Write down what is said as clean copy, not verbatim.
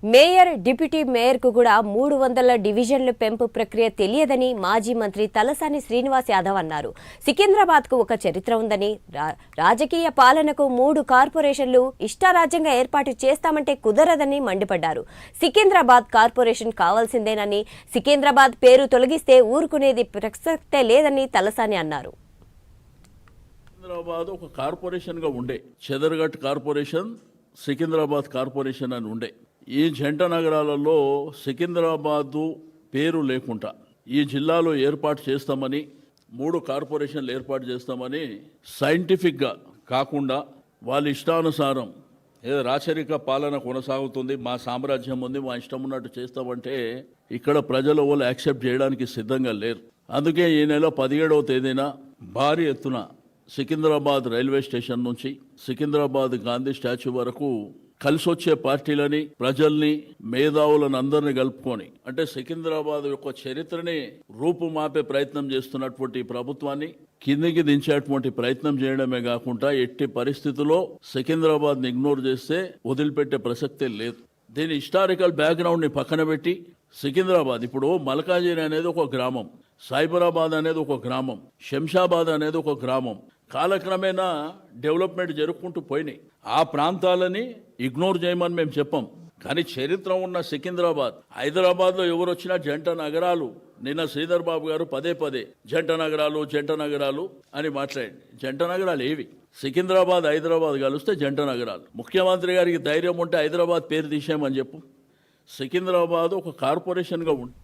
Mayor, deputy మేయర్కు కూడా 300 డివిజన్ల పెంపు ప్రక్రియ తెలియదని మాజీ మంత్రి తలసాని శ్రీనివాస్ యాదవ్ అన్నారు. సికింద్రాబాద్కు ఒక చరిత్ర ఉందని, రాజకీయ పాలనకు 3 కార్పొరేషన్లు ఇష్టారాజ్యంగా ఏర్పాటు చేస్తామంటే కుదరదని మండిపడ్డారు. సికింద్రాబాద్ కార్పొరేషన్ కావాల్సిందేనని, సికింద్రాబాద్ పేరు తొలగిస్తే ఊరుకునేది ప్రసక్తే లేదని తలసాని అన్నారు. సికింద్రాబాద్ ఒక కార్పొరేషన్గా ఉండే, చెదర్ఘట్ కార్పొరేషన్, సికింద్రాబాద్ కార్పొరేషన్ అని ఉండే. ఈ జంట నగరాలలో సికింద్రాబాదు పేరు లేకుండా ఈ జిల్లాలో ఏర్పాటు చేస్తామని, 3 కార్పొరేషన్లు ఏర్పాటు చేస్తామని సైంటిఫిక్గా కాకుండా వాళ్ళ ఇష్టానుసారం ఏదో రాచరిక పాలన కొనసాగుతుంది, మా సామ్రాజ్యం ఉంది, మా ఇష్టం ఉన్నట్టు చేస్తామంటే ఇక్కడ ప్రజలు వాళ్ళు యాక్సెప్ట్ చేయడానికి సిద్ధంగా లేరు. అందుకే ఈ నెల 17వ తేదీన భారీ ఎత్తున సికింద్రాబాద్ రైల్వే స్టేషన్ నుంచి సికింద్రాబాద్ గాంధీ స్టాచ్యూ వరకు కలిసొచ్చే పార్టీలని, ప్రజల్ని, మేధావులను అందరినీ కలుపుకొని, అంటే సికింద్రాబాద్ యొక్క చరిత్రని రూపుమాపే ప్రయత్నం చేస్తున్నటువంటి ప్రభుత్వాన్ని కిందికి దించేటువంటి ప్రయత్నం చేయడమే కాకుండా ఎట్టి పరిస్థితుల్లో సికింద్రాబాద్ని ఇగ్నోర్ చేస్తే వదిలిపెట్టే ప్రసక్తే లేదు. దీని హిస్టారికల్ బ్యాక్గ్రౌండ్ ని పక్కన పెట్టి సికింద్రాబాద్, ఇప్పుడు మల్కాజిగిరి అనేది ఒక గ్రామం, సైబరాబాద్ అనేది ఒక గ్రామం, శంషాబాద్ అనేది ఒక గ్రామం, కాలక్రమేణా డెవలప్మెంట్ జరుపుకుంటూ పోయినాయి. ఆ ప్రాంతాలని ఇగ్నోర్ చేయమని మేము చెప్పాం. కానీ చరిత్ర ఉన్న సికింద్రాబాద్, హైదరాబాద్లో ఎవరు వచ్చినా జంట నగరాలు, నిన్న శ్రీధర్ బాబు గారు పదే జంట నగరాలు అని మాట్లాడండి. జంట నగరాలు ఏవి? సికింద్రాబాద్, హైదరాబాద్ కలిస్తే జంట నగరాలు. ముఖ్యమంత్రి గారికి ధైర్యం ఉంటే హైదరాబాద్ పేరు తీసేయమని చెప్పు. సికింద్రాబాద్ ఒక కార్పొరేషన్గా ఉంటుంది.